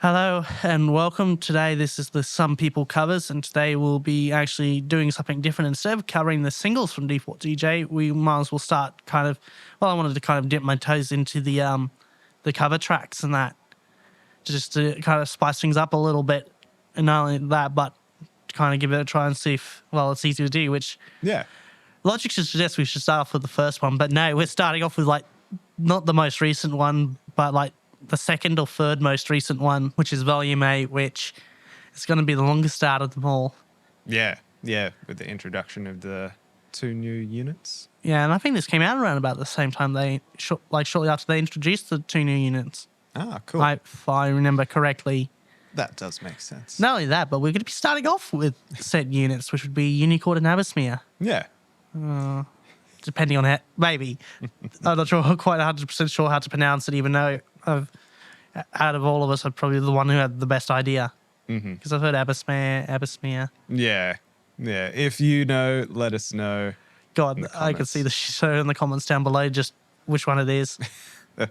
Hello and welcome. Today this is the Some People covers, and today we'll be actually doing something different. Instead of covering the singles from D4DJ, we might as well start I wanted to kind of dip my toes into the cover tracks and that, just to kind of spice things up a little bit. And not only that, but to kind of give it a try and see if, it's easy to do, which logic should suggest we should start off with the first one. But no, we're starting off with not the most recent one, but the second or third most recent one, which is Volume 8, which is going to be the longest out of them all. Yeah, with the introduction of the 2 new units. Yeah, and I think this came out around about the same time shortly after they introduced the 2 new units. Ah, cool. If I remember correctly. That does make sense. Not only that, but we're going to be starting off with said units, which would be Unichord and Abysmare. Yeah. Depending on it, maybe. I'm not sure, quite 100% sure how to pronounce it, even though out of all of us, I'm probably the one who had the best idea. Because I've heard Abysmare. Yeah. If you know, let us know. God, I can see the show in the comments down below, just which one it is.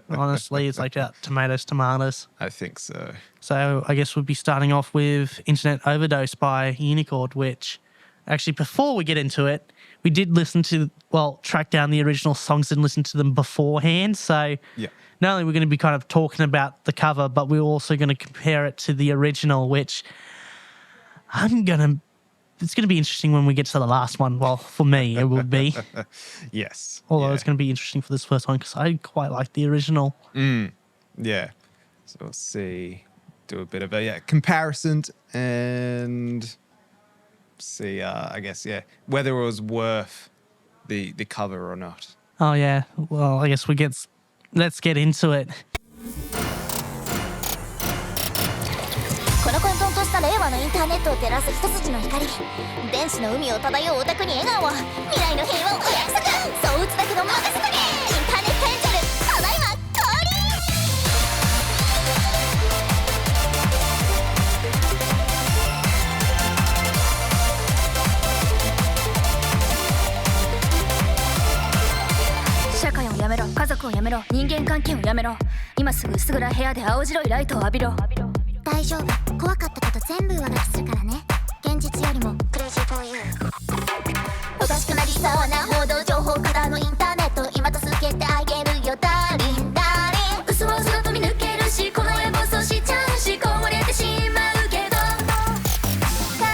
Honestly, it's like tomatoes. I think so. So I guess we'll be starting off with Internet Overdose by Unichord, which actually, before we get into it, we did track down the original songs and listen to them beforehand. So not only we're going to be kind of talking about the cover, but we're also going to compare it to the original, which it's going to be interesting when we get to the last one. Well, for me, it would be. Yes. Although it's going to be interesting for this first one because I quite like the original. Yeah. So we'll see. Do a bit of a comparison and see, I guess, whether it was worth the cover or not. Oh, yeah. Well, I guess let's get into it. この混沌とした令和のインターネットを照らす一筋の光、電子の海を漂うオタクに笑顔は未来の平和をお約束、そう打つだけど任せとけ、インターネットエンジェルただいま降臨。社会をやめろ、家族をやめろ、人間関係をやめろ、今すぐ薄暗い部屋で青白いライトを浴びろ。大丈夫、怖かったこと全部上書きするからね。現実よりもクレイジーフォーユー。おかしくなりそうな報道情報からのインターネット、今助けてあげるよダーリンダーリン。嘘は嘘だと見抜けるし、この野暴走しちゃうし、こぼれてしまうけど考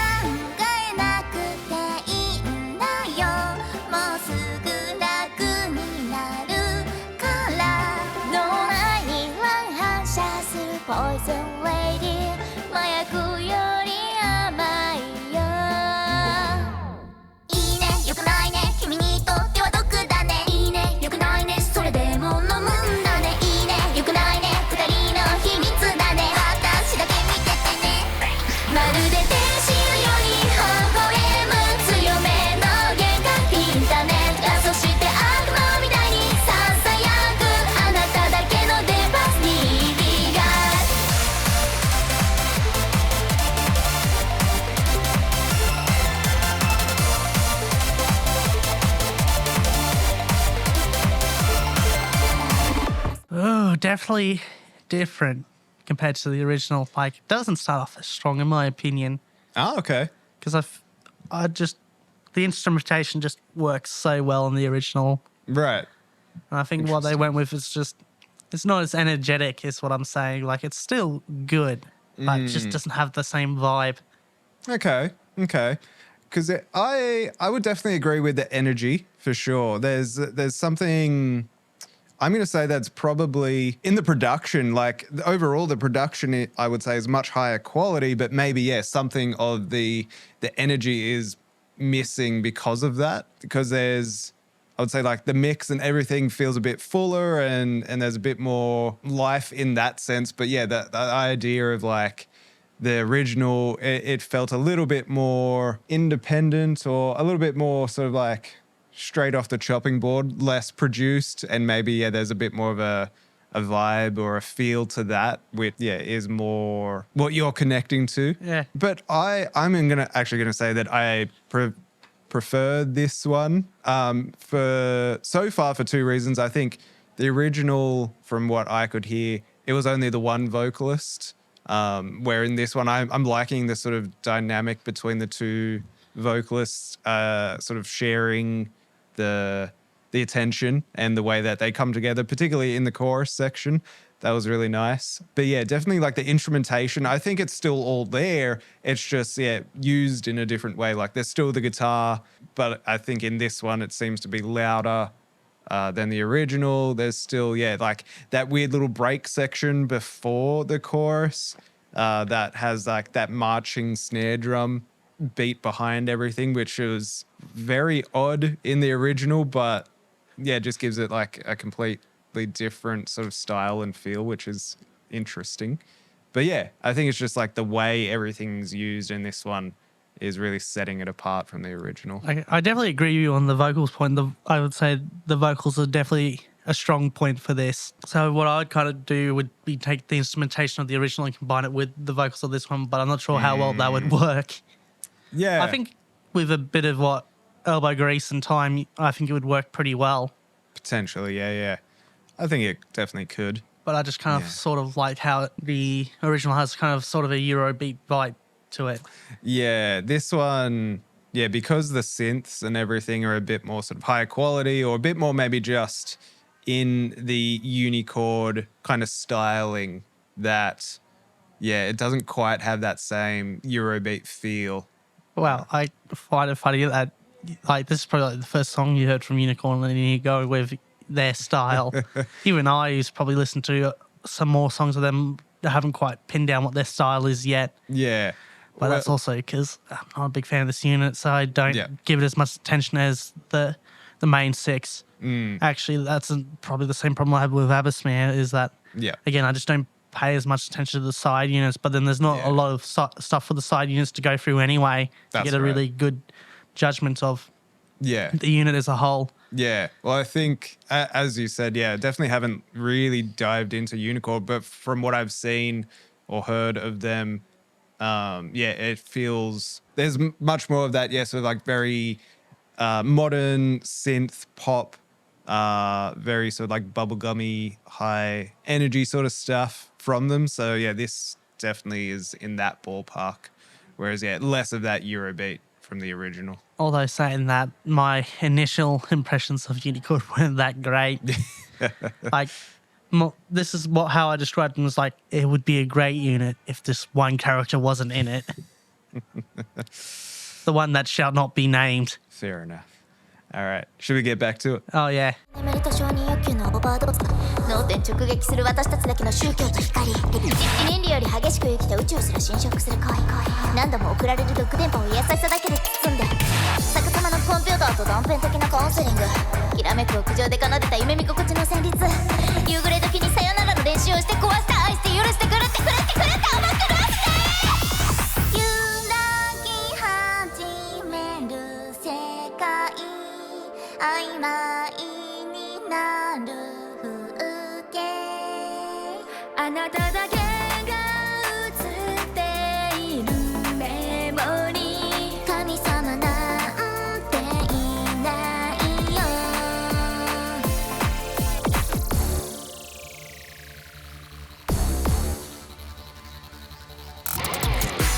えなくていいんだよ、もうすぐ楽になるから脳内には反射するポイズンレディ、麻薬より甘いよ。いいね、よくないね、君にとっては毒だね。いいね、よくないね、それでも飲むんだね。いいね、よくないね、二人の秘密だね。私だけ見ててね。まるで天使のように微笑む強めの幻覚、インターネットがそして悪魔みたいにささやくあなただけのデバスにリがOh, definitely different compared to the original. It doesn't start off as strong, in my opinion. Oh, okay. Because the instrumentation just works so well in the original. Right. And I think what they went with is just, it's not as energetic, is what I'm saying. It's still good, but it just doesn't have the same vibe. Okay. Because I would definitely agree with the energy for sure. There's something, I'm going to say, that's probably in the production. Overall, the production, I would say, is much higher quality, but maybe something of the energy is missing because of that. Because I would say the mix and everything feels a bit fuller and there's a bit more life in that sense. But that idea of the original, it felt a little bit more independent or a little bit more sort of straight off the chopping board, less produced, and maybe there's a bit more of a vibe or a feel to that, which is more what you're connecting to. Yeah. But I'm actually gonna say that I prefer this one for 2 reasons. I think the original, from what I could hear, it was only the one vocalist. Where in this one, I'm liking the sort of dynamic between the two vocalists, sort of sharing the attention and the way that they come together, particularly in the chorus section. That was really nice. But yeah, definitely like the instrumentation, I think it's still all there. It's just, yeah, used in a different way. Like there's still the guitar, but I think in this one it seems to be louder than the original. There's still, yeah, like that weird little break section before the chorus that has like that marching snare drum beat behind everything, which was very odd in the original, but yeah, just gives it like a completely different sort of style and feel, which is interesting. But yeah, I think it's just like the way everything's used in this one is really setting it apart from the original. I definitely agree with you on the vocals point. I would say the vocals are definitely a strong point for this. So what I would kind of do would be take the instrumentation of the original and combine it with the vocals of this one, but I'm not sure how well that would work. Yeah. I think with a bit of elbow grease and time, I think it would work pretty well. Potentially, yeah. I think it definitely could. But I just kind of sort of like how the original has kind of sort of a Eurobeat vibe to it. Yeah, this one, yeah, because the synths and everything are a bit more sort of higher quality or a bit more maybe just in the Unichord kind of styling that, yeah, it doesn't quite have that same Eurobeat feel. Well, I find it funny that like this is probably like the first song you heard from Unichord, and then you go with their style. Even I used to probably listen to some more songs of them that haven't quite pinned down what their style is yet. Yeah. But that's also because I'm not a big fan of this unit, so I don't give it as much attention as the main six. Actually, that's probably the same problem I have with Abysmare is that, again, I just don't pay as much attention to the side units, but then there's not a lot of stuff for the side units to go through anyway to get a really good judgment of the unit as a whole. Yeah, well, I think, as you said, definitely haven't really dived into Unichord, but from what I've seen or heard of them, it feels there's much more of that, sort of like very modern synth pop, very sort of like bubblegummy, high energy sort of stuff from them. So yeah, this definitely is in that ballpark. Whereas less of that Eurobeat from the original. Although saying that, my initial impressions of Unichord weren't that great. Like, this is how I described them, was like, it would be a great unit if this one character wasn't in it. The one that shall not be named. Fair enough. All right. Should we get back to it? Oh, yeah. 脳天直撃する私たちだけの宗教と光倫理より激しく生きて宇宙すら侵食する恋何度も送られるルック電波を優しさだけで包んで逆さまのコンピューターと断片的なカウンセリングきらめく屋上で奏でた夢見心地の旋律夕暮れ時にさよならの練習をして壊して愛して許してくれってくれってくれって甘くなって揺らぎ始める世界曖昧になるあなただけが映っているメモリー神様なんていないよ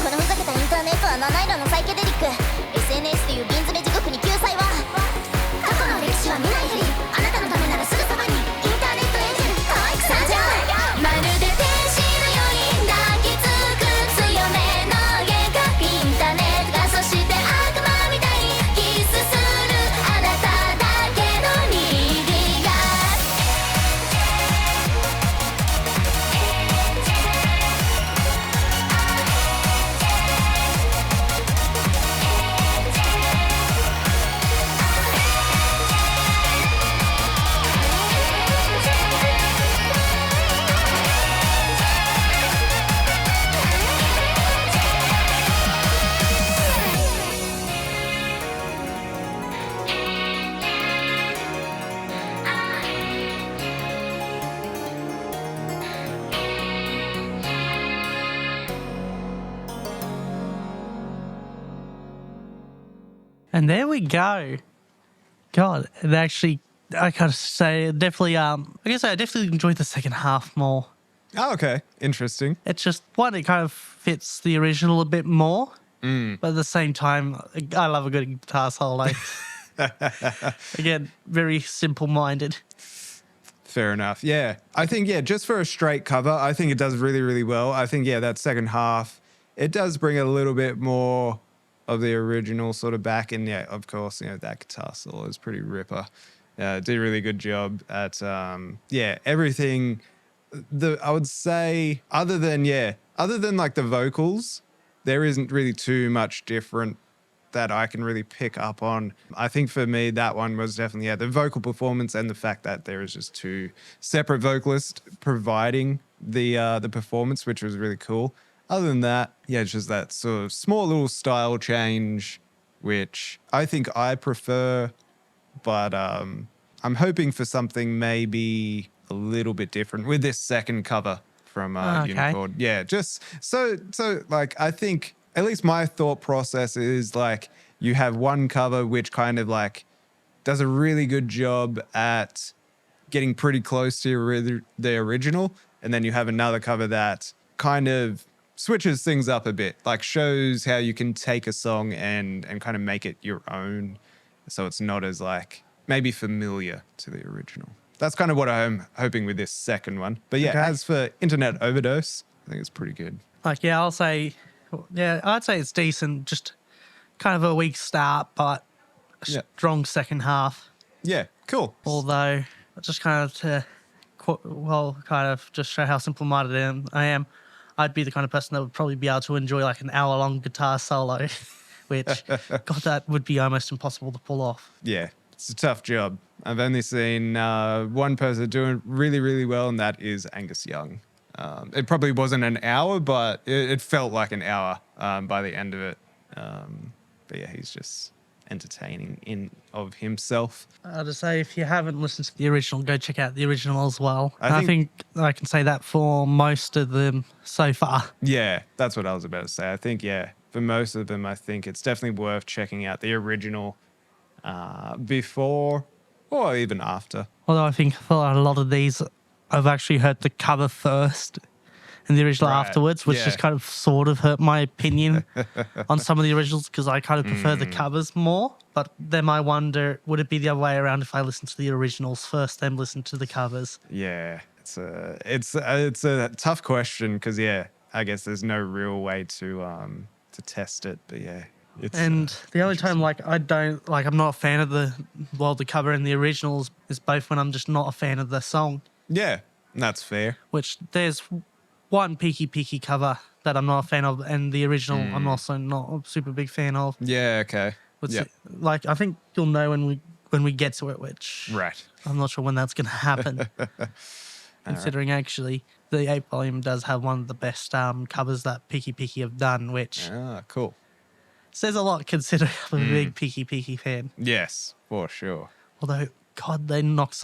このふざけたインターネットは七色のサイケデリック SNS という瓶詰め地獄に救済は過去の歴史は未来よりあなたのためならすぐそばにインターネットエンジェル可愛く参上まるで天使のように抱きつく強めの幻覚インターネットがそして悪魔みたいにキスするあなただけの握りがAnd there we go. God, it actually, I gotta say, definitely, I guess I definitely enjoyed the second half more Oh, okay. Interesting. It's just one, it kind of fits the original a bit more, but at the same time, I love a good guitar solo. Again, very simple-minded. Fair enough. Yeah. I think, just for a straight cover, I think it does really, really well. I think, that second half, it does bring a little bit more of the original sort of back. And of course, that guitar solo is pretty ripper. Did a really good job at, everything. I would say other than like the vocals, there isn't really too much different that I can really pick up on. I think for me, that one was definitely, the vocal performance and the fact that there is just two separate vocalists providing the performance, which was really cool. Other than that, it's just that sort of small little style change, which I think I prefer, but I'm hoping for something maybe a little bit different with this second cover from Unichord. Yeah, just so like, I think at least my thought process is like, you have one cover which kind of like does a really good job at getting pretty close to the original, and then you have another cover that kind of switches things up a bit, like shows how you can take a song and kind of make it your own, so it's not as like maybe familiar to the original. That's kind of what I'm hoping with this second one. But as for Internet Overdose, I think it's pretty good. Like, I'd say it's decent. Just kind of a weak start, but a strong second half. Yeah, cool. Although, just kind of just show how simple-minded I am, I'd be the kind of person that would probably be able to enjoy like an hour-long guitar solo, which, God, that would be almost impossible to pull off. Yeah, it's a tough job. I've only seen one person doing really, really well, and that is Angus Young. It probably wasn't an hour, but it felt like an hour by the end of it. But he's just entertaining in of himself. I'll just say, if you haven't listened to the original, go check out the original as well. I think I can say that for most of them so far. Yeah, that's what I was about to say. I think, for most of them, I think it's definitely worth checking out the original before or even after. Although I think for a lot of these, I've actually heard the cover first and the original afterwards, which just kind of sort of hurt my opinion on some of the originals, because I kind of prefer the covers more. But then I wonder, would it be the other way around if I listened to the originals first, then listen to the covers? Yeah, it's a tough question, because I guess there's no real way to test it. But the only time I'm not a fan of the cover and the originals is both when I'm just not a fan of the song. Yeah, that's fair. Which there's one Peaky cover that I'm not a fan of, and the original I'm also not a super big fan of. Yeah, okay. I think you'll know when we get to it, which I'm not sure when that's going to happen. Considering actually the 8th volume does have one of the best covers that Peaky have done, which cool. Says a lot considering I'm a big Peaky fan. Yes, for sure. Although, God, they knock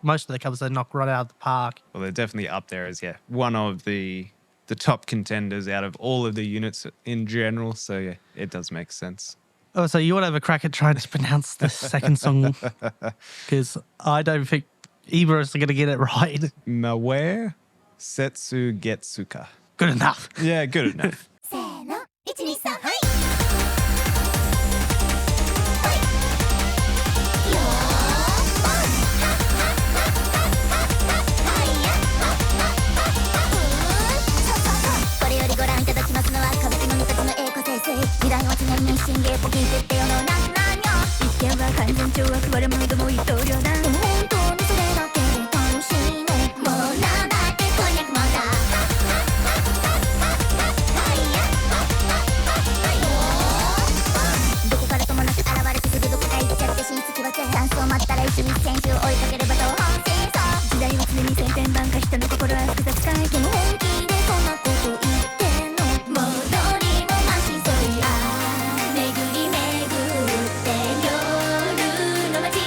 most of their covers, they knock right out of the park. Well, they're definitely up there as, one of the top contenders out of all of the units in general. So, it does make sense. Oh, so you want to have a crack at trying to pronounce the second song? Because I don't think either of us are going to get it right. Maware, Setsugetsuka. Good enough. Yeah, good enough. 未来は常に新芸ポキンってよのなんなんよ一見は完全懲悪我々も一刀両断でも本当にそれだけで楽しいねもうなんだってこんにゃくもんだどこからともなく現れてすぐどこか行っちゃって新月はチャンスを待ったら一日選手を追いかければ東方真相時代は常に千点番か人の心は複雑かいでも本気でそんなこと言ってんのもう巡り巡って夜の街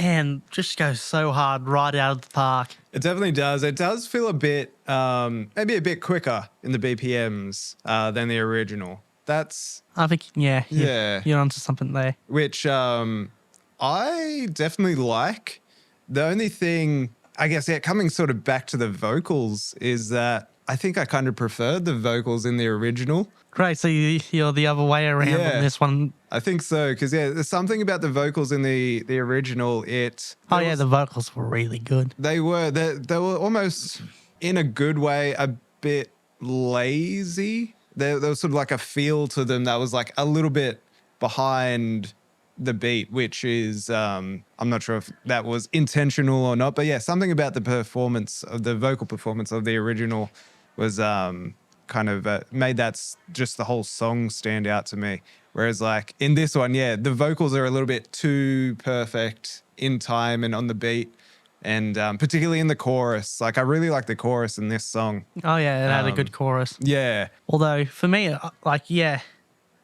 man, just goes so hard right out of the park. It definitely does. It does feel a bit, maybe a bit quicker in the BPMs than the original. That's I think, yeah, Yeah. you're onto something there. which I definitely like. The only thing, I guess, coming sort of back to the vocals is that I think I kind of preferred the vocals in the original. Great, so you're the other way around Yeah. on this one. I think so, because there's something about the vocals in the original. The vocals were really good. They were almost, in a good way, a bit lazy. There was sort of like a feel to them that was like a little bit behind the beat, which is I'm not sure if that was intentional or not, but yeah, something about the performance of the vocal performance of the original was kind of made just the whole song stand out to me. Whereas like in this one, the vocals are a little bit too perfect in time and on the beat. And particularly in the chorus, like I really like the chorus in this song. Oh yeah, it had a good chorus. Yeah, Although for me,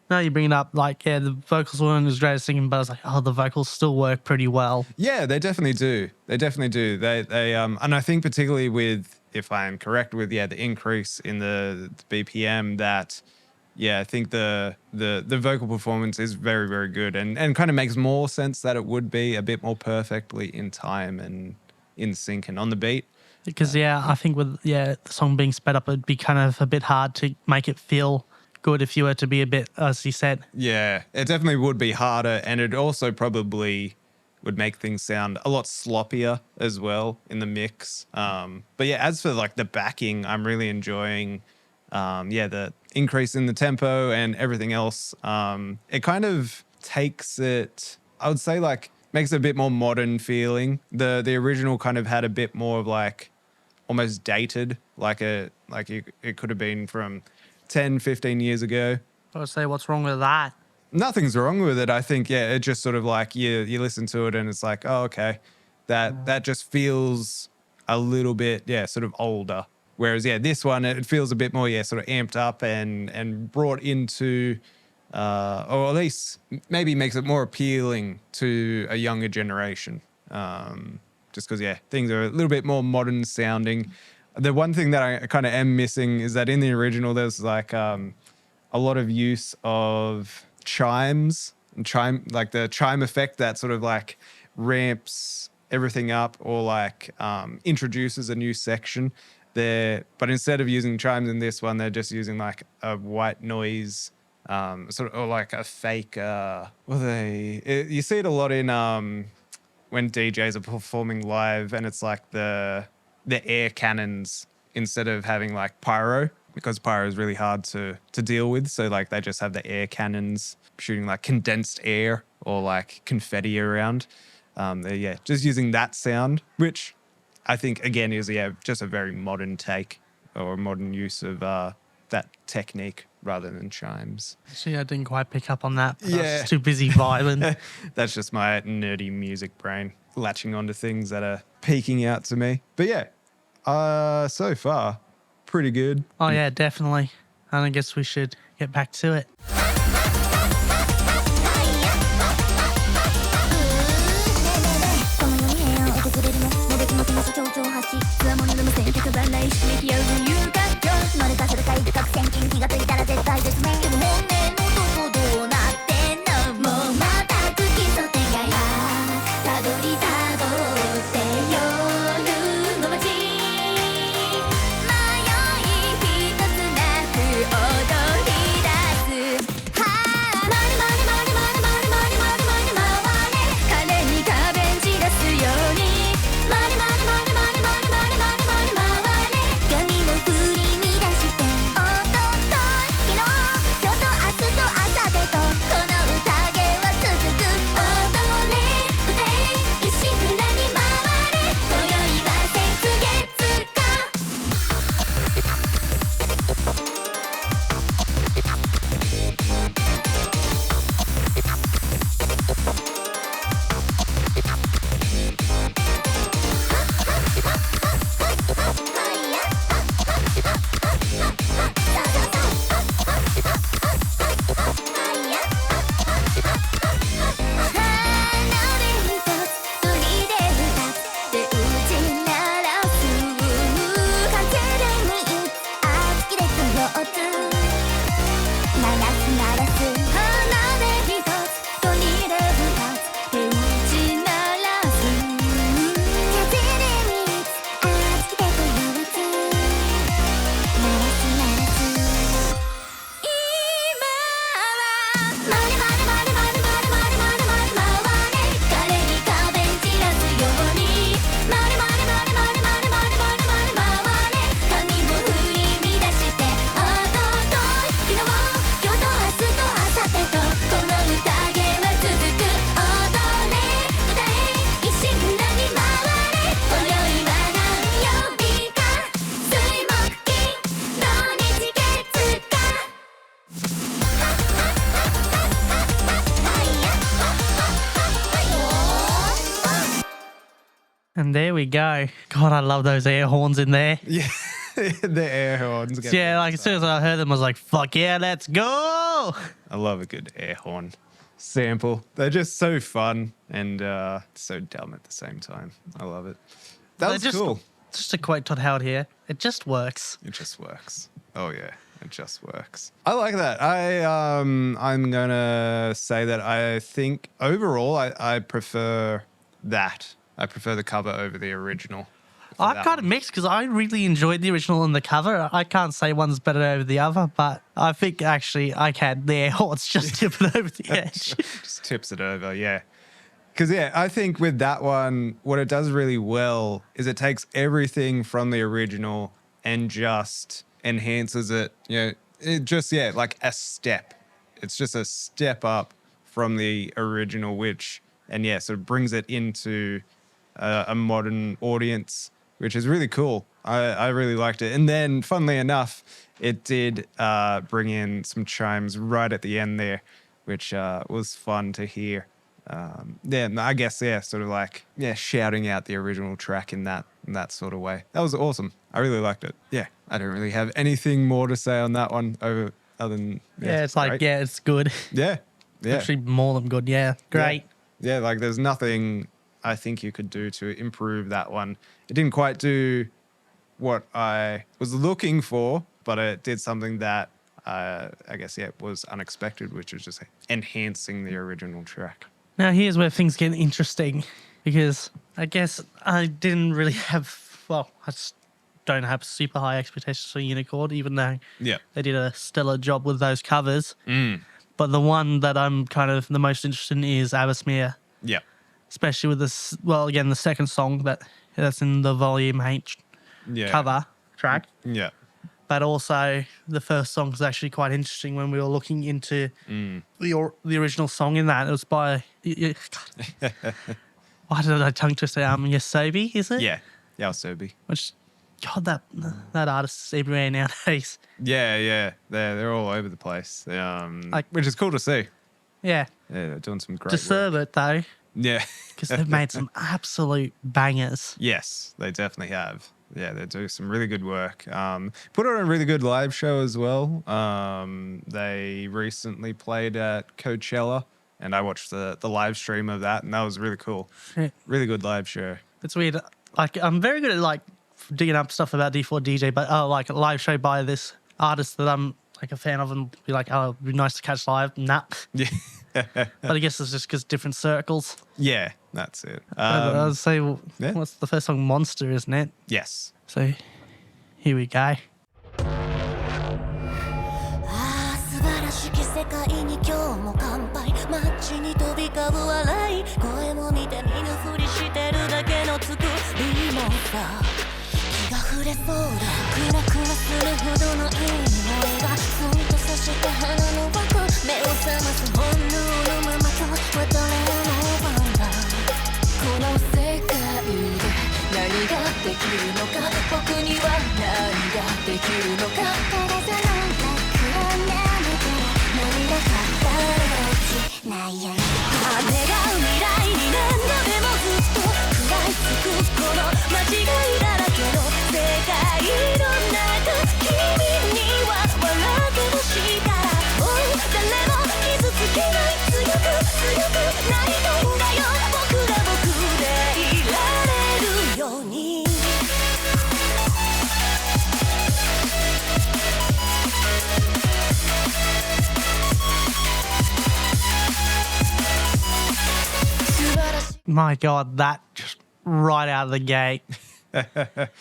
now you bring it up, the vocals weren't as great as singing, but I was like, oh, the vocals still work pretty well. yeah, they definitely do. They definitely do. They and I think particularly with, if I am correct with, the increase in the BPM, that I think the vocal performance is very, very good and kind of makes more sense that it would be a bit more perfectly in time and in sync and on the beat. Because I think with the song being sped up, it'd be kind of a bit hard to make it feel good if you were to be a bit, as you said. Yeah, it definitely would be harder, and it also probably would make things sound a lot sloppier as well in the mix. But yeah, as for like the backing, I'm really enjoying the increase in the tempo and everything else. It kind of takes it, I would say, like makes it a bit more modern feeling. The original kind of had a bit more of like almost dated, it could have been from 10, 15 years ago. I would say, what's wrong with that? Nothing's wrong with it. I think, it just sort of like you listen to it and it's like, oh, okay, that just feels a little bit, sort of older. Whereas, this one, it feels a bit more, sort of amped up and brought into, or at least maybe makes it more appealing to a younger generation. Just because, things are a little bit more modern sounding. The one thing that I kind of am missing is that in the original, there's like a lot of use of chimes and the chime effect that sort of like ramps everything up or like introduces a new section there. But instead of using chimes in this one, they're just using like a white noise, or like a fake. You see it a lot in when DJs are performing live, and it's like the air cannons instead of having like pyro, because pyro is really hard to deal with. So like they just have the air cannons shooting like condensed air or like confetti around. They're just using that sound, which I think again is just a very modern take or a modern use of that technique rather than chimes. See, I didn't quite pick up on that. But I Yeah. was too busy vibing. That's just my nerdy music brain latching onto things that are peeking out to me. But so far, pretty good. Oh yeah, definitely. And I guess we should get back to it. この世に平安を訪れるのめできもきの象徴発しつわものの無線手配らい刺激合う自由感情乗れかするかい各線金気がついたら絶対絶命でも本音のどこどうなってんのもうまたく基礎手がやたどりたどって夜の街迷い一つなく踊り出す And there we go. God, I love those air horns in there. Yeah, the air horns. get Yeah, me like as soon as I heard them, I was like, fuck yeah, let's go. I love a good air horn sample. They're just so fun and so dumb at the same time. I love it. That was cool. Just a quote Todd Howard here. It just works. It just works. Oh yeah, it just works. I like that. I'm gonna say that I think overall I prefer that. I prefer the cover over the original. I'm kind of mixed because I really enjoyed the original and the cover. I can't say one's better over the other, but I think actually I can. The air horns just tip it over the edge. Just tips it over, yeah. Because, yeah, I think with that one, what it does really well is it takes everything from the original and just enhances it. You know, it just, yeah, like a step. It's just a step up from the original, which, and yeah, sort of brings it into a modern audience, which is really cool. I really liked it. And then, funnily enough, it did bring in some chimes right at the end there, which was fun to hear. Yeah, I guess, yeah, sort of like, yeah, shouting out the original track in that sort of way. That was awesome. I really liked it. Yeah, I don't really have anything more to say on that one other than, Yeah, it's like, great. yeah, it's good. Yeah, yeah. Actually, more than good. Yeah, great. Yeah, like there's nothing I think you could do to improve that one. It didn't quite do what I was looking for, but it did something that I guess, yeah, was unexpected, which was just enhancing the original track. Now, here's where things get interesting because I guess I didn't really have, well, I just don't have super high expectations for Unichord, even though Yeah. they did a stellar job with those covers. But the one that I'm kind of the most interested in is Abysmare, Yeah. especially with this, well, again, the second song that's in the Volume H Yeah. cover track. Yeah. But also the first song is actually quite interesting when we were looking into the original song in that. It was by, God. Why did I tongue twist it? Yasobi, is it? Yeah. Yasobi. Which, God, that artist is everywhere nowadays. Yeah, yeah. They're all over the place. Which is cool to see. Yeah. Yeah, they're doing some great Deserve work. it, though, Yeah. because they've made some absolute bangers. Yes, they definitely have. Yeah, they do some really good work. Put on a really good live show as well. They recently played at Coachella, and I watched the live stream of that, and that was really cool. Yeah. Really good live show. It's weird. Like, I'm very good at, like, digging up stuff about D4DJ, but, like, a live show by this artist that I'm, like, a fan of and be like, oh, it'd be nice to catch live. Nah. Yeah. But I guess it's just because different circles. Yeah, that's it. I would say, well, yeah. what's the first song? Monster, isn't it? Yes. So here we go. 素晴らしき世界に今日も乾杯街に飛び交う笑い声も見て見ぬふりしてるだけの作りもさ気が触れそうだクラクラするほどのいい匂いがスンとさして鼻の枠目を覚ます本能のままとはどれの番だこの世界で何ができるのか僕には何ができるのかただその楽を舐めて何が語られないように羽が未来に何度でもずっと食らいつくこの間違いだらけの世界の中君には笑ってほしいから誰も傷つけない強くなりたいんだよ僕が僕でいられるようにMy God, that just right out of the gate.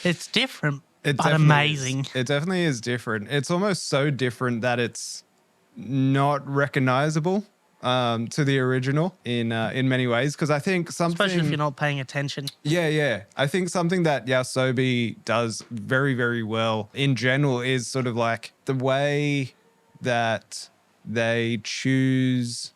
It's different, It but definitely amazing. is. It definitely is different. It's almost so different that it's not recognizable to the original in many ways. Because I think something, Especially if you're not paying attention. yeah, I think something that Yasobi does very, very well in general is sort of like the way that they choose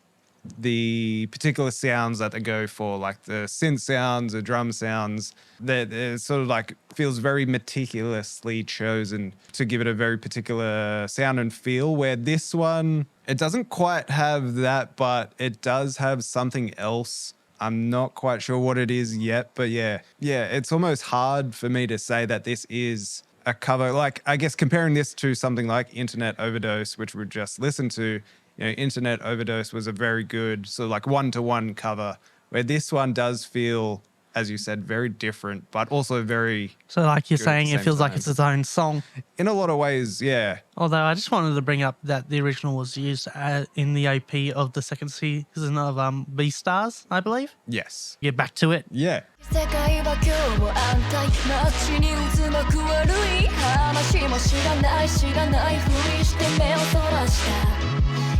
the particular sounds that they go for, like the synth sounds, the drum sounds, that it sort of like feels very meticulously chosen to give it a very particular sound and feel, where this one, it doesn't quite have that, but it does have something else I'm not quite sure what it is yet, but yeah, it's almost hard for me to say that this is a cover. Like, I guess comparing this to something like Internet Overdose, which we just listened to, Internet Overdose was a very good sort of like one-to-one cover, where this one does feel, as you said, very different, but also very So like you're good at saying, the it same feels like time. it's its own song. In a lot of ways, yeah. Although I just wanted to bring up that the original was used in the OP of the second season of Beastars, I believe. Yes. Get back to it. Yeah. 世界は今日も安泰街に渦巻く悪い話も知らないふりして目をそらした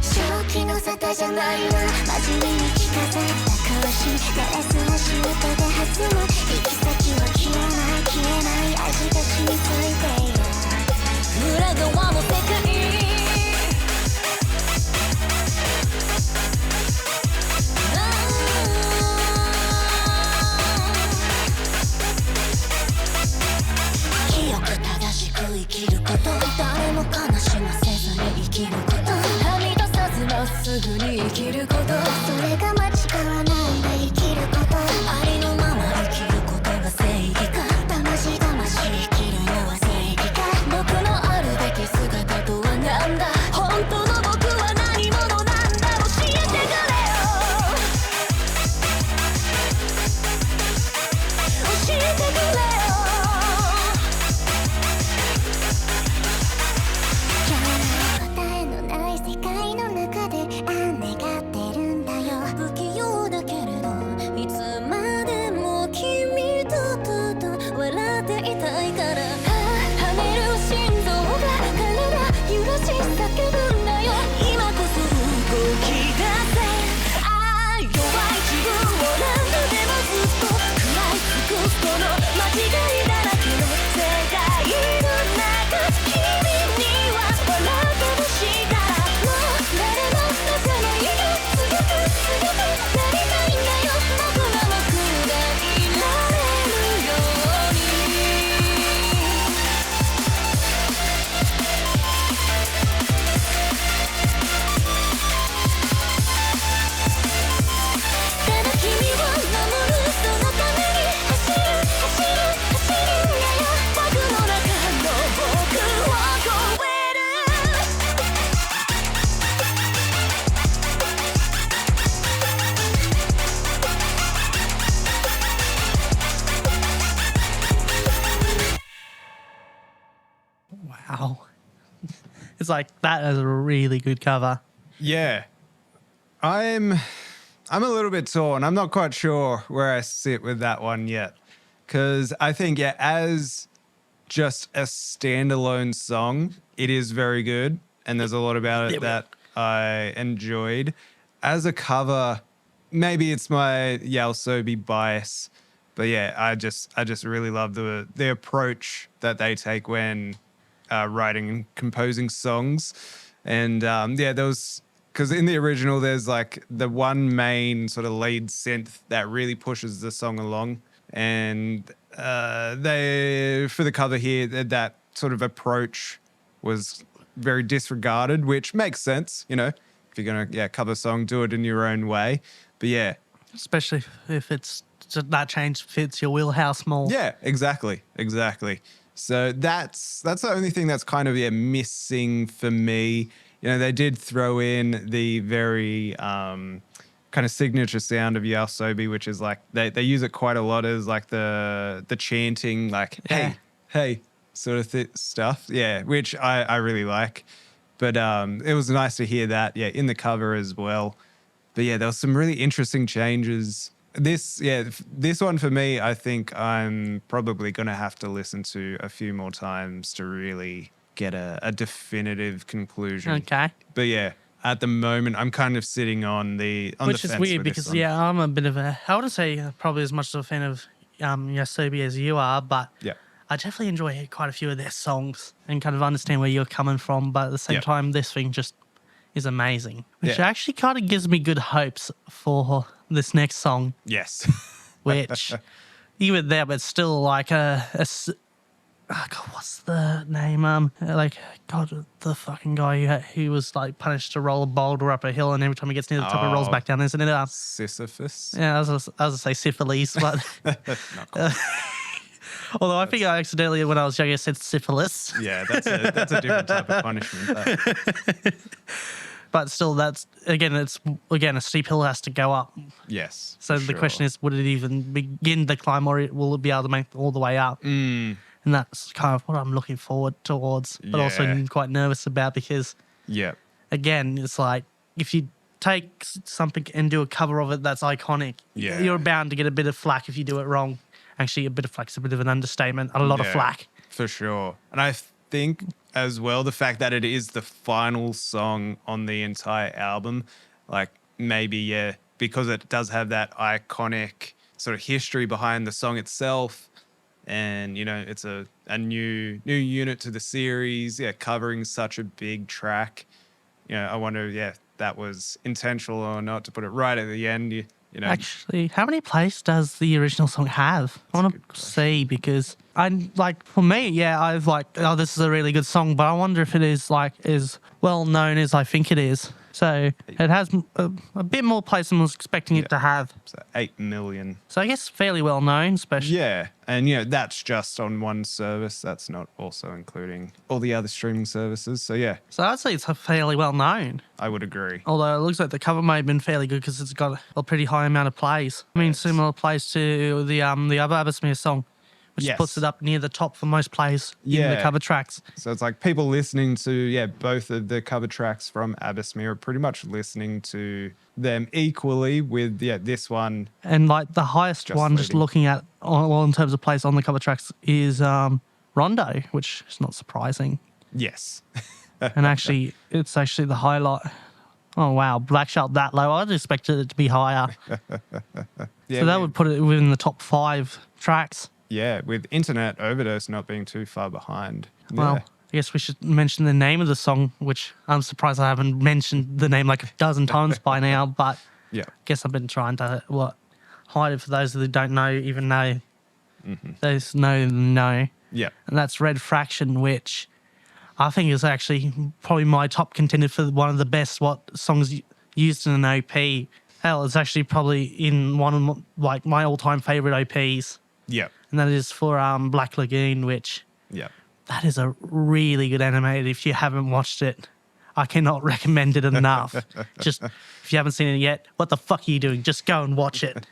正気の沙汰じゃないわ真面目に着飾った顔しガラスのシュートで弾む行き先は消えない味が染みついている裏側の世界正しく生きること誰も悲しませずに生きることはみ出さずまっすぐに生きることそれが間違わないで生きることありのまま生きることが正義かだまし生きるのは正義か僕のあるべき姿とはなんだ本当の僕は何者なんだ教えてくれよ教えてくれよ答えのない世界の中で願ってるんだよ不器用だけれどいつまでも君と笑っていたいから跳ねる心臓が体揺らし叫ぶんだよ今こそ動き出せ弱い自分を何度でもずっと食らい尽くすこの間違いだらけの世界の中君には笑ってほしいからもう誰も泣かないよ強くなりたいんだよ僕は僕がいられるようにただ君を守るそのために走るんだよ僕の中の僕を超えるWow. It's like that is a really good cover. Yeah. I'm a little bit torn. I'm not quite sure where I sit with that one yet. Because I think, yeah, as just a standalone song, it is very good. And there's a lot about it that I enjoyed. As a cover, maybe it's my Yalsobi bias. But yeah, I just really love the approach that they take when writing and composing songs. And yeah, there was, because in the original, there's like the one main sort of lead synth that really pushes the song along. And they, for the cover here, that sort of approach was very disregarded, which makes sense, if you're going to cover a song, do it in your own way. But yeah. Especially if it's that change fits your wheelhouse more. Yeah, exactly. So that's the only thing that's kind of missing for me. They did throw in the very kind of signature sound of Yasobi, which is like they use it quite a lot as like the chanting, like hey sort of stuff. Yeah, which I really like. But it was nice to hear that in the cover as well. But yeah, there was some really interesting changes. This one for me, I think I'm probably going to have to listen to a few more times to really get a definitive conclusion. Okay. But yeah, at the moment, I'm kind of sitting on the Which fence is weird with this because, one. I'm a bit of I wouldn't say probably as much of a fan of Yasobi as you are, but Yeah. I definitely enjoy quite a few of their songs and kind of understand where you're coming from. But at the same Yeah. time, this thing just is amazing, which Yeah. actually kind of gives me good hopes for this next song, Yes. which even there, but still like oh God, what's the name? Like, God, the fucking guy who was like punished to roll a boulder up a hill, and every time he gets near the top, it rolls back down, isn't it? Sisyphus. Yeah, I was gonna say syphilis, but Not quite. although I think I accidentally, when I was younger, said syphilis. Yeah, that's a different type of punishment. But still, it's a steep hill has to go up. Yes. So the question is, would it even begin to climb, or will it be able to make it all the way up? And that's kind of what I'm looking forward towards, but also quite nervous about, because again, it's like if you take something and do a cover of it that's iconic, you're bound to get a bit of flack if you do it wrong. Actually, a bit of flack's a bit of an understatement. A lot of flack. For sure. And I think as well, the fact that it is the final song on the entire album, like maybe, because it does have that iconic sort of history behind the song itself. And, you know, it's a new unit to the series, covering such a big track. You know, I wonder, that was intentional or not to put it right at the end. You know. Actually, how many plays does the original song have? I want to see, because for me, I've this is a really good song, but I wonder if it is as well known as I think it is. So it has a bit more plays than I was expecting it to have. So 8 million. So I guess fairly well known, especially. Yeah, and you know, that's just on one service. That's not also including all the other streaming services. So yeah. So I'd say it's fairly well known. I would agree. Although it looks like the cover may have been fairly good because it's got a pretty high amount of plays. I mean, similar plays to the other Abysmare song, which puts it up near the top for most plays in the cover tracks. So it's like people listening to, both of the cover tracks from Abysmare are pretty much listening to them equally with, this one. And like the highest one, just looking at, in terms of plays on the cover tracks, is Rondo, which is not surprising. Yes. And actually, it's actually the highlight. Oh, wow. Black Shark that low. I'd expected it to be higher. So that would put it within the top 5 tracks. Yeah, with Internet Overdose not being too far behind. Well, I guess we should mention the name of the song, which I'm surprised I haven't mentioned the name like a dozen times by now, but I guess I've been trying to hide it for those that don't know, even though those know. Yeah. And that's Red Fraction, which I think is actually probably my top contender for one of the best songs used in an OP. Hell, it's actually probably in one of my all-time favorite OPs. Yeah. And that is for Black Lagoon, which that is a really good animated. If you haven't watched it, I cannot recommend it enough. Just if you haven't seen it yet, what the fuck are you doing? Just go and watch it.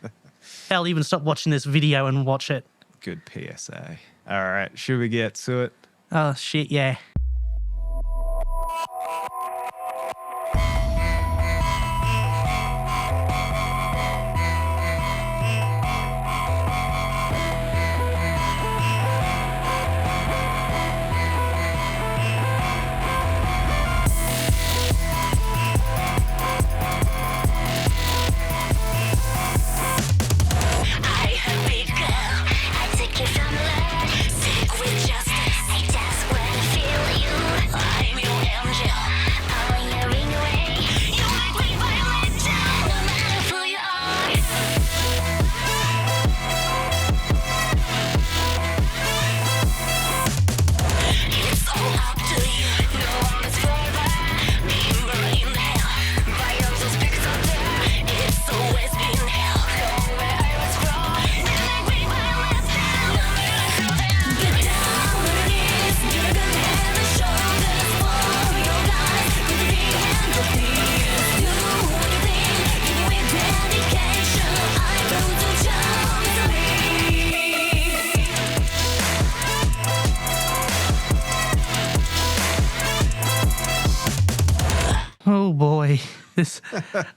Hell, even stop watching this video and watch it. Good PSA. All right, should we get to it? Oh, shit, yeah. Oh boy,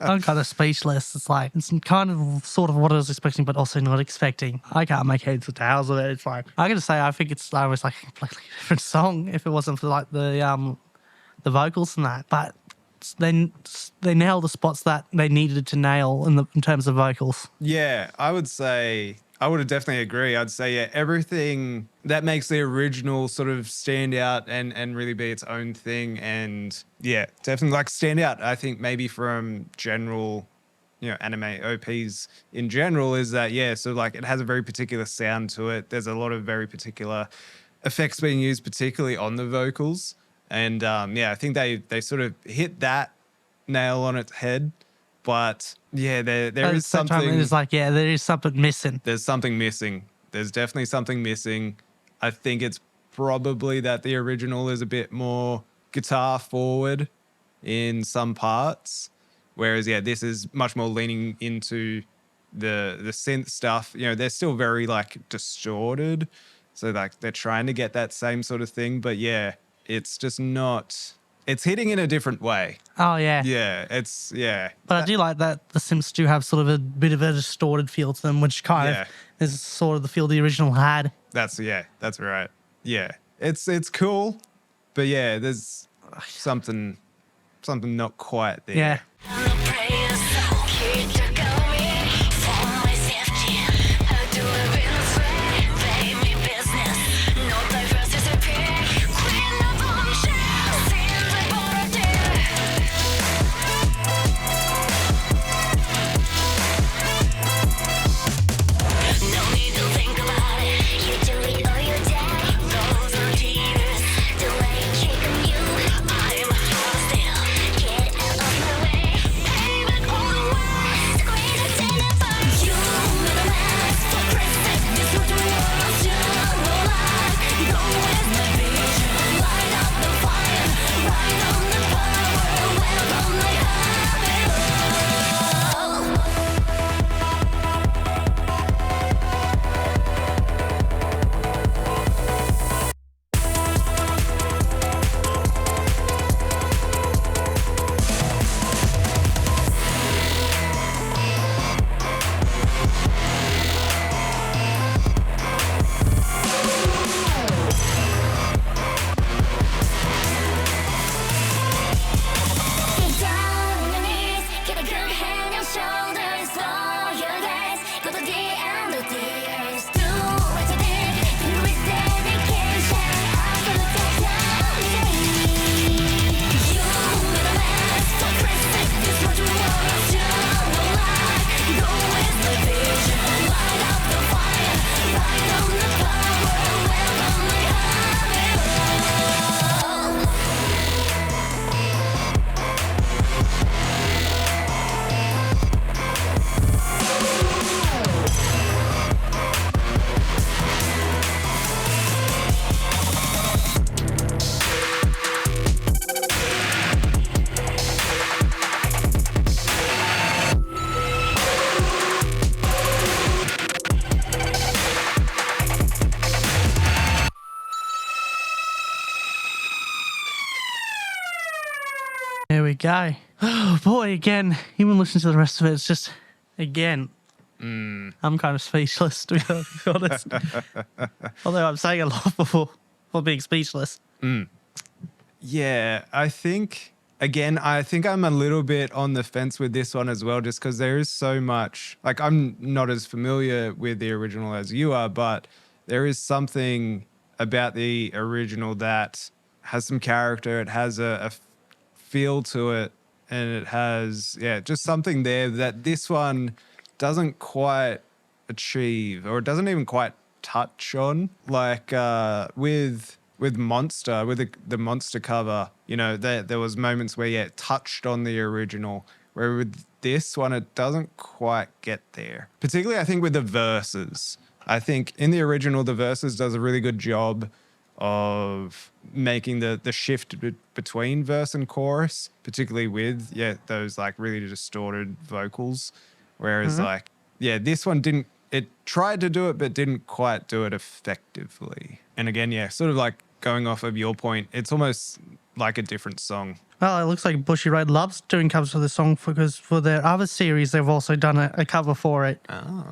I'm kind of speechless. It's kind of sort of what I was expecting, but also not expecting. I can't make heads or tails of it. It's like, I gotta say, I think it's almost like a completely different song if it wasn't for like the vocals and that. But they nailed the spots that they needed to nail in terms of vocals. Yeah, I would have definitely agree. I'd say, everything that makes the original sort of stand out and really be its own thing. And definitely like stand out. I think maybe from general, anime OPs in general is that, so like it has a very particular sound to it. There's a lot of very particular effects being used, particularly on the vocals. And I think they sort of hit that nail on its head. But yeah, there is something. It's like, yeah, there is something missing. There's something missing. There's definitely something missing. I think it's probably that the original is a bit more guitar forward in some parts, whereas this is much more leaning into the synth stuff. They're still very like distorted, so like they're trying to get that same sort of thing, but it's just not. It's hitting in a different way. Oh yeah. But I do like that the synths do have sort of a bit of a distorted feel to them, which kind of is sort of the feel the original had. That's right. Yeah, it's cool, but there's something not quite there. Yeah. There we go. Oh boy, again, even listening to the rest of it, it's just, again, I'm kind of speechless, to be honest. Although I'm saying a lot before being speechless. Yeah, I think I'm a little bit on the fence with this one as well, just because there is so much. Like, I'm not as familiar with the original as you are, but there is something about the original that has some character. It has a feel to it, and it has just something there that this one doesn't quite achieve, or it doesn't even quite touch on. Like with Monster, with the Monster cover, there was moments where it touched on the original, where with this one it doesn't quite get there. Particularly I think with the verses. I think in the original the verses does a really good job of making the shift between verse and chorus, particularly with those like really distorted vocals, whereas this one didn't. It tried to do it but didn't quite do it effectively. And again, sort of like going off of your point, it's almost like a different song. Well, it looks like Bushy Red loves doing covers for the song, because for their other series they've also done a cover for it. Oh.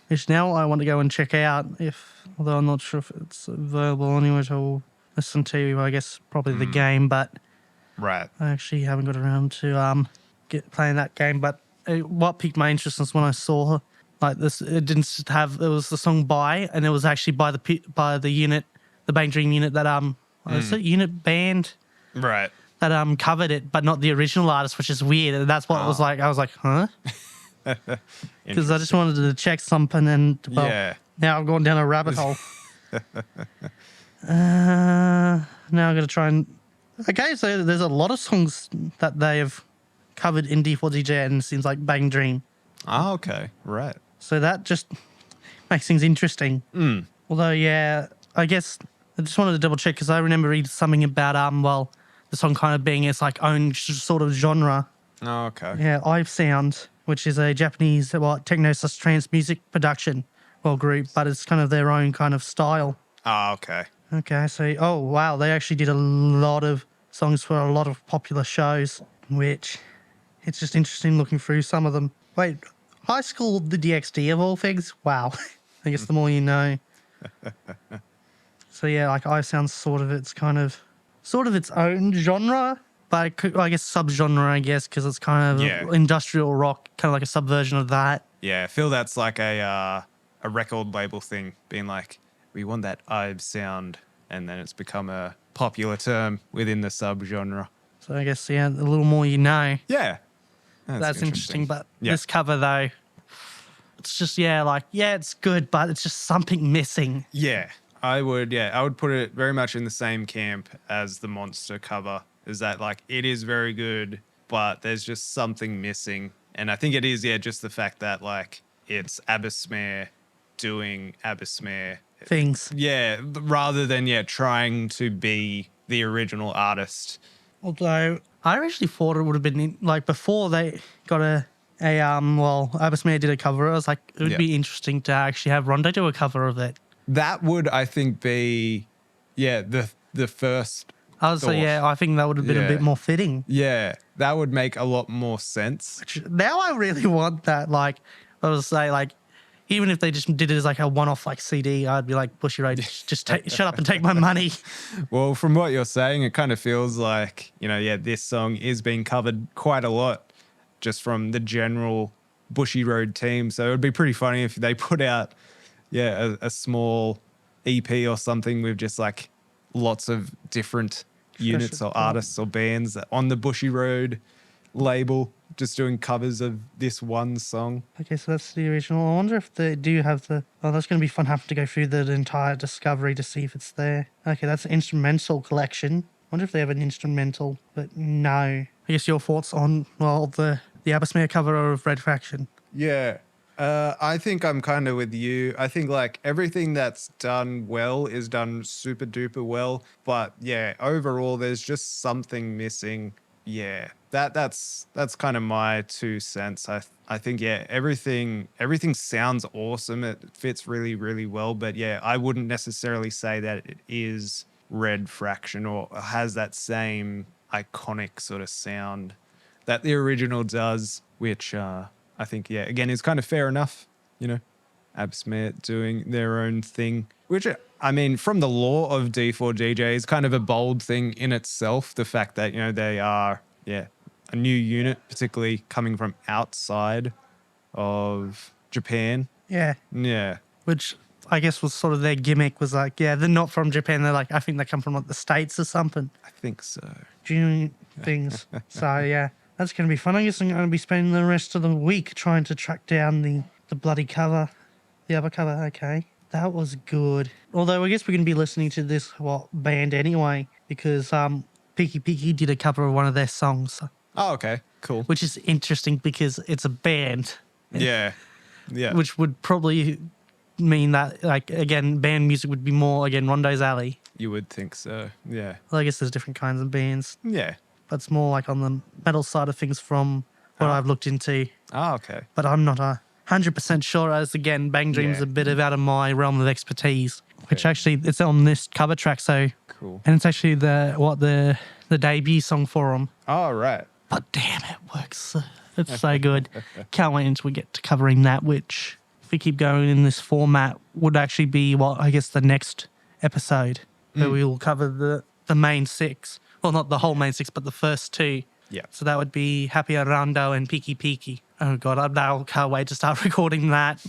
Which now I want to go and check out, although I'm not sure if it's available anywhere to listen to, I guess probably the game, but Right. I actually haven't got around to playing that game. But what piqued my interest is when I saw like this, it was the song By, and it was actually by the unit, the Bang Dream unit that was it Unit Band? Right. That covered it, but not the original artist, which is weird. And that's what it was like. I was like, huh? Because I just wanted to check something, and now I've gone down a rabbit hole. Now I'm going to try and... Okay, so there's a lot of songs that they have covered in D4DJ and it seems like Bang Dream. Oh, okay. Right. So that just makes things interesting. Although, yeah, I guess I just wanted to double check because I remember reading something about, the song kind of being its like own sort of genre. Oh, okay. Yeah, I've Sound, which is a Japanese techno/trance music production group, but it's kind of their own kind of style. Oh, okay. Okay, so, oh, wow, they actually did a lot of songs for a lot of popular shows, which it's just interesting looking through some of them. Wait, High School, the DxD of all things? Wow. I guess the more you know. So, yeah, like, I Sound sort of its own genre, but I guess subgenre, I guess, because it's kind of industrial rock, kind of like a subversion of that. Yeah, I feel that's like a record label thing, being like, we want that Ive sound, and then it's become a popular term within the subgenre. So I guess, yeah, the little more you know. Yeah. That's interesting. But this cover, though, it's just, it's good, but it's just something missing. Yeah, I would put it very much in the same camp as the Monster cover, is that, like, it is very good, but there's just something missing. And I think it is, just the fact that, like, it's Abysmare doing Abysmare things. Yeah, rather than, trying to be the original artist. Although I actually thought it would have been, like, before they got Abysmare did a cover, I was like, it would be interesting to actually have Rondo do a cover of it. That would, I think, be, the first I would say, I think that would have been a bit more fitting. Yeah, that would make a lot more sense. Now I really want that, like, I would say, like, even if they just did it as like a one-off like CD, I'd be like, Bushy Road, just shut up and take my money. Well, from what you're saying, it kind of feels like, this song is being covered quite a lot just from the general Bushy Road team. So it would be pretty funny if they put out, a small EP or something with just like lots of different units or artists or bands on the Bushy Road label, just doing covers of this one song. Okay, so that's the original. I wonder if they do have the... Oh, that's going to be fun having to go through the entire discovery to see if it's there. Okay, that's an instrumental collection. I wonder if they have an instrumental, but no. I guess your thoughts on, the Abysmare cover of Red Faction? Yeah, I think I'm kind of with you. I think, like, everything that's done well is done super duper well. But, overall, there's just something missing. Yeah, that's kind of my 2 cents. I think everything sounds awesome. It fits really, really well. But I wouldn't necessarily say that it is Red Fraction or has that same iconic sort of sound that the original does, which I think again is kind of fair enough. Abysmare doing their own thing, which, I mean, from the lore of D4DJ is kind of a bold thing in itself. The fact that, they are, a new unit, particularly coming from outside of Japan. Yeah. Yeah. Which I guess was sort of their gimmick, was like, they're not from Japan. They're like, I think they come from like the States or something. I think so. Junior things. So, that's going to be fun. I guess I'm going to be spending the rest of the week trying to track down the bloody cover. The other cover, okay. That was good. Although I guess we're going to be listening to this band anyway, because Peaky Peaky did a cover of one of their songs. Oh, okay. Cool. Which is interesting because it's a band. Yeah. Yeah. Which would probably mean that, like, again, band music would be more, again, Rondo's alley. You would think so, yeah. Well, I guess there's different kinds of bands. Yeah. But it's more like on the metal side of things from what I've looked into. Oh, okay. But I'm not 100% sure, as again, Bang Dream's a bit out of my realm of expertise, which actually, it's on this cover track, so... Cool. And it's actually the debut song for them. Oh, right. But damn, it works. It's so good. Can't wait until we get to covering that, which, if we keep going in this format, would actually be, I guess the next episode, where we will cover the main 6. Well, not the whole main 6, but the first 2. Yeah. So that would be Happy Rondo and Peaky Peaky. Oh, God, I can't wait to start recording that.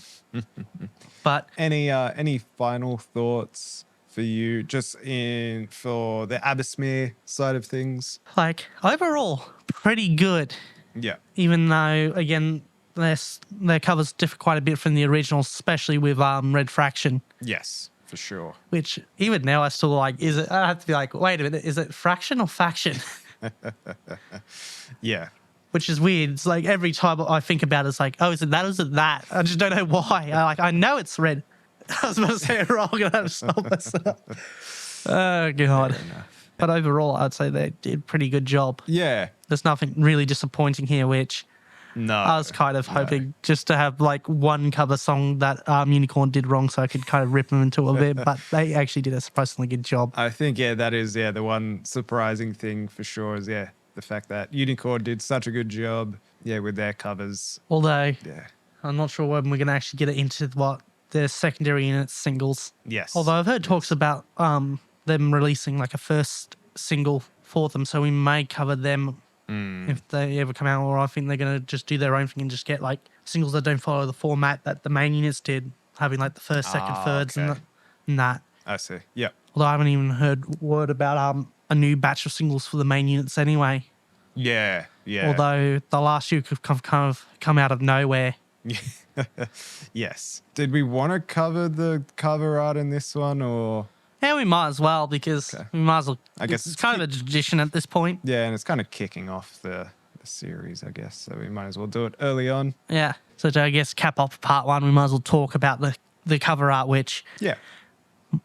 But any final thoughts for you just for the Abysmare side of things? Like, overall, pretty good. Yeah. Even though, again, their covers differ quite a bit from the original, especially with Red Fraction. Yes. for sure. Which even now I still like, is it, I have to be like, wait a minute, is it fraction or faction? Yeah. Which is weird. It's like every time I think about it, it's like, oh, is it that or is it that? I just don't know why. I know it's red. I was about to say it wrong and I just stopped myself. Oh, God. But overall, I'd say they did a pretty good job. Yeah. There's nothing really disappointing here, which No. I was kind of hoping just to have like one cover song that Unicorn did wrong so I could kind of rip them into a bit, but they actually did a surprisingly good job. I think, that is, the one surprising thing for sure is, the fact that Unichord did such a good job, with their covers. Although, Yeah. I'm not sure when we're going to actually get it into what their secondary unit singles. Yes. Although I've heard talks about them releasing like a first single for them, so we may cover them if they ever come out, or I think they're going to just do their own thing and just get like singles that don't follow the format that the main units did, having like the first, second, thirds and that. I see. Yep. Although I haven't even heard word about a new batch of singles for the main units anyway. Yeah. Yeah. Although the last few could kind of come out of nowhere. Yes. Did we want to cover the cover art in this one, or? Yeah, we might as well, because we might as well. I guess it's kind of a tradition at this point. Yeah, and it's kind of kicking off the series, I guess. So we might as well do it early on. Yeah. So to, I guess, cap off part one, we might as well talk about the cover art, which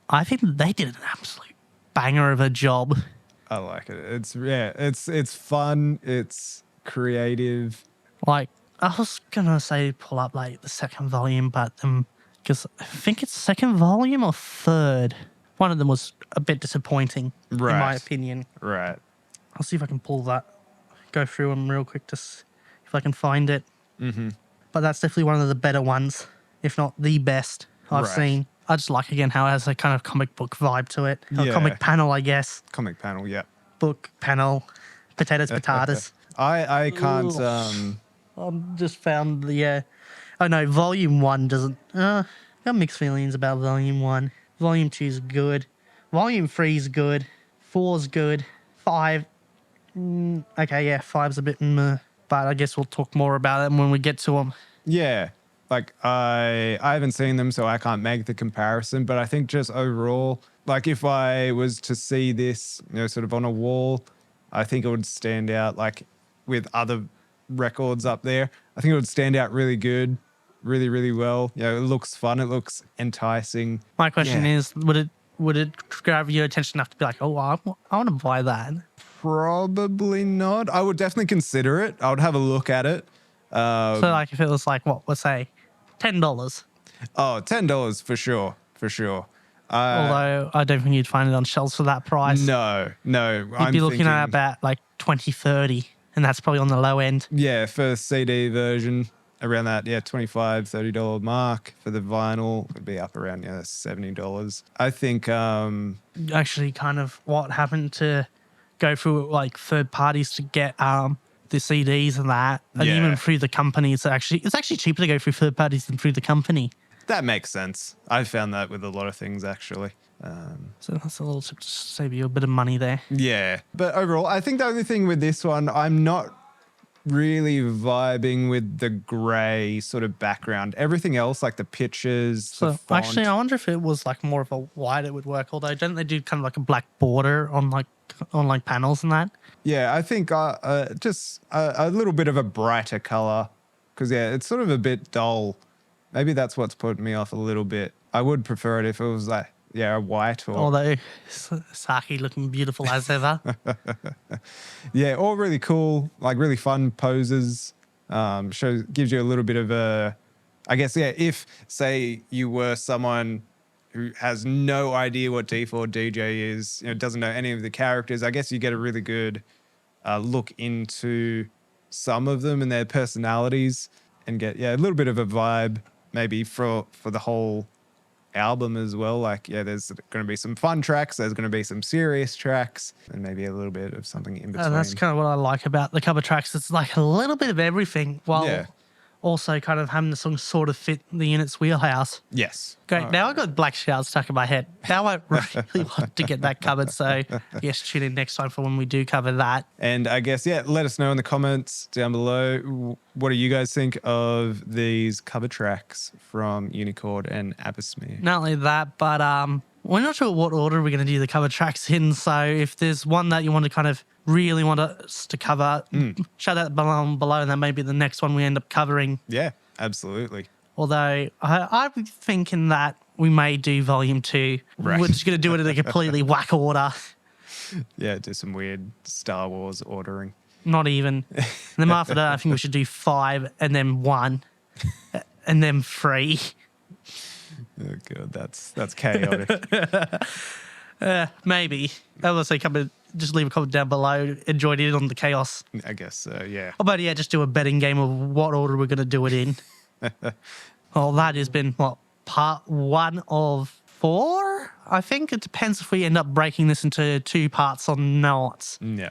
I think they did an absolute banger of a job. I like it. It's fun. It's creative. Like, I was gonna say pull up like the second volume, but because I think it's second volume or third. One of them was a bit disappointing, in my opinion. Right. I'll see if I can go through them real quick to see if I can find it. Mm-hmm. But that's definitely one of the better ones, if not the best I've seen. I just like, again, how it has a kind of comic book vibe to it. A comic panel, I guess. Comic panel, yeah. Book panel. Potatoes. I can't... I've just found the... oh, no, Volume 1 doesn't... got mixed feelings about Volume 1. Volume 2 is good. Volume 3 is good. 4's good. 5... okay, yeah, 5's a bit meh. But I guess we'll talk more about them when we get to them. Yeah. Like, I haven't seen them, so I can't make the comparison. But I think just overall, like, if I was to see this, sort of on a wall, I think it would stand out, like, with other records up there. I think it would stand out really good, really, really well. It looks fun. It looks enticing. My question is, would it grab your attention enough to be like, oh, I want to buy that? Probably not. I would definitely consider it. I would have a look at it. So, like, if it was like, what, let's say, $10. Oh, $10 for sure. For sure. Although I don't think you'd find it on shelves for that price. No. You'd be looking at about like 20, 30, and that's probably on the low end. Yeah, for the CD version, around that, $25, $30 mark. For the vinyl, it'd be up around $70. I think... actually, kind of what happened to go through like third parties to get the CDs and that, and even through the companies. It's actually cheaper to go through third parties than through the company. That makes sense. I've found that with a lot of things, actually. So that's a little tip to save you a bit of money there. Yeah. But overall, I think the only thing with this one, I'm not really vibing with the grey sort of background. Everything else, like the pictures, the font. Actually, I wonder if it was like more of a white, it would work. Although, don't they do kind of like a black border on like panels and that? Yeah, I think just a little bit of a brighter colour. Because, it's sort of a bit dull. Maybe that's what's put me off a little bit. I would prefer it if it was like, white or... Although, Saki looking beautiful as ever. Yeah, all really cool, like really fun poses. Gives you a little bit of a... I guess, if, say, you were someone who has no idea what D4DJ is, doesn't know any of the characters, I guess you get a really good look into some of them and their personalities and get, a little bit of a vibe maybe for the whole album as well. Like, there's going to be some fun tracks, there's going to be some serious tracks, and maybe a little bit of something in between. And that's kind of what I like about the cover tracks. It's like a little bit of everything while also kind of having the song sort of fit the unit's wheelhouse. Yes. Great. Now I've got Black Shout stuck in my head. Now I really want to get that covered. So, yes, tune in next time for when we do cover that. And I guess, yeah, let us know in the comments down below. What do you guys think of these cover tracks from Unichord and Abysmare? Not only that, but we're not sure what order we're going to do the cover tracks in. So, if there's one that you want to kind of really want us to cover, shout that below, and that may be the next one we end up covering. Yeah, absolutely. Although I'm thinking that we may do volume 2. Right. We're just going to do it in a completely whack order. Yeah, do some weird Star Wars ordering. Not even. And then after that, I think we should do 5 and then 1 and then 3. Oh, God, that's chaotic. Maybe. As I say, just leave a comment down below and join in on the chaos. I guess so, yeah. Or better yet, just do a betting game of what order we're going to do it in. Well, that has been, part 1 of 4? I think it depends if we end up breaking this into 2 parts or not. Yeah.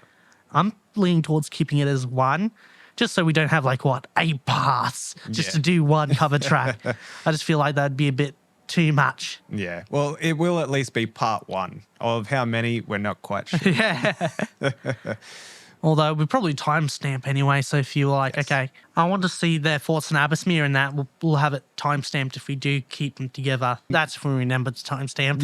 I'm leaning towards keeping it as 1, just so we don't have 8 parts just to do one cover track. I just feel like that'd be a bit too much. Yeah. Well, it will at least be part 1 of how many, we're not quite sure. Yeah. Although we probably timestamp anyway, so if you're like, okay, I want to see their thoughts on Abysmare and that, we'll have it timestamped if we do keep them together. That's if we remember to timestamp.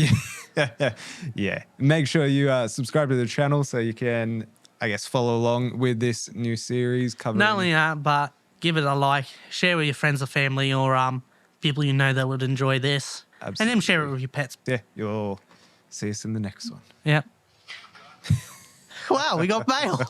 Yeah. Make sure you subscribe to the channel so you can, I guess, follow along with this new series covering. Not only that, but give it a like, share with your friends or family or people you know that would enjoy this. Absolutely. And then share it with your pets. Yeah, you'll see us in the next one. Yep. Wow, we got mail.